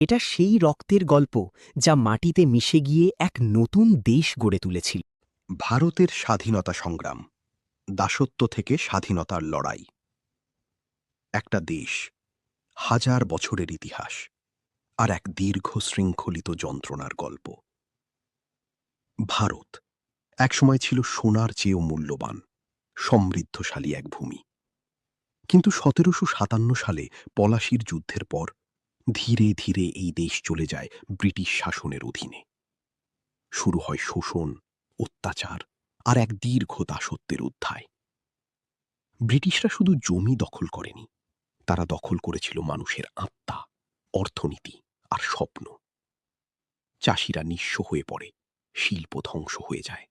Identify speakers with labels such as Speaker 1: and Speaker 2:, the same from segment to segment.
Speaker 1: এটা সেই রক্তের গল্প যা মাটিতে মিশে গিয়ে এক নতুন দেশ গড়ে তুলেছিল।
Speaker 2: ভারতের স্বাধীনতা সংগ্রাম, দাসত্ব থেকে স্বাধীনতার লড়াই। একটা দেশ, হাজার বছরের ইতিহাস, আর এক দীর্ঘ শৃঙ্খলিত যন্ত্রণার গল্প। ভারত একসময় ছিল সোনার চেয়েও মূল্যবান, সমৃদ্ধশালী এক ভূমি। কিন্তু ১৭৫৭ সালে পলাশির যুদ্ধের পর ধীরে ধীরে এই দেশ চলে যায় ব্রিটিশ শাসনের অধীনে। শুরু হয় শোষণ, অত্যাচার আর এক দীর্ঘ দাসত্বের অধ্যায়। ব্রিটিশরা শুধু জমি দখল করেনি, তারা দখল করেছিল মানুষের আত্মা, অর্থনীতি আর স্বপ্ন। চাষিরা নিঃস্ব হয়ে পড়ে, শিল্প ধ্বংস হয়ে যায়,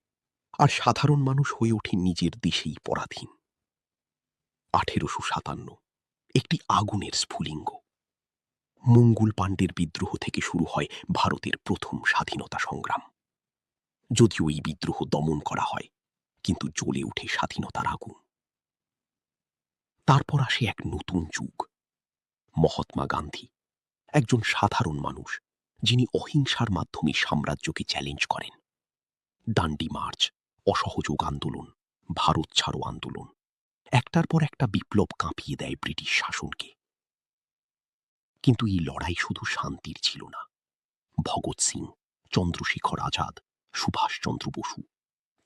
Speaker 2: আর সাধারণ মানুষ হয়ে ওঠে নিজের দেশেই পরাধীন। ১৮৫৭, একটি আগুনের স্ফুলিঙ্গ। মঙ্গল পাণ্ডের বিদ্রোহ থেকে শুরু হয় ভারতের প্রথম স্বাধীনতা সংগ্রাম। যদিও এই বিদ্রোহ দমন করা হয়, কিন্তু জ্বলে ওঠে স্বাধীনতার আগুন। তারপর আসে এক নতুন যুগ। মহাত্মা গান্ধী, একজন সাধারণ মানুষ যিনি অহিংসার মাধ্যমে সাম্রাজ্যকে চ্যালেঞ্জ করেন। ডান্ডি মার্চ, অসহযোগ আন্দোলন, ভারত ছাড়ো আন্দোলন, একটার পর একটা বিপ্লব কাঁপিয়ে দেয় ব্রিটিশ শাসনকে। কিন্তু এই লড়াই শুধু শান্তির ছিল না। ভগৎ সিং, চন্দ্রশেখর আজাদ, সুভাষচন্দ্র বসু,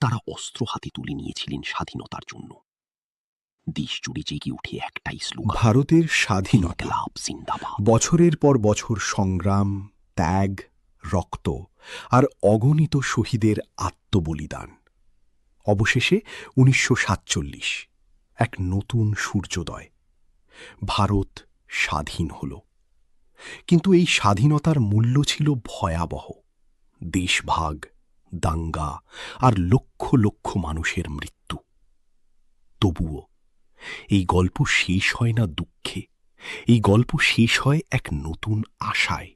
Speaker 2: তারা অস্ত্র হাতে তুলে নিয়েছিলেন স্বাধীনতার জন্য। দেশ জুড়ে জেগে উঠে একটাই স্লোগান,
Speaker 3: ভারতের স্বাধীনতা।
Speaker 2: ইনকলাব জিন্দাবাদ।
Speaker 3: বছরের পর বছর সংগ্রাম, ত্যাগ, রক্ত আর অগণিত শহীদের আত্মবলিদান। অবশেষে ১৯৪৭, এক নতুন সূর্যোদয়। ভারত স্বাধীন হল। কিন্তু এই স্বাধীনতার মূল্য ছিল ভয়াবহ। দেশভাগ, দাঙ্গা আর লক্ষ লক্ষ মানুষের মৃত্যু। তবুও এই গল্প শেষ হয় না দুঃখে, এই গল্প শেষ হয় এক নতুন আশায়,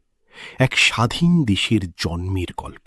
Speaker 3: এক স্বাধীন দেশের জন্মের গল্প।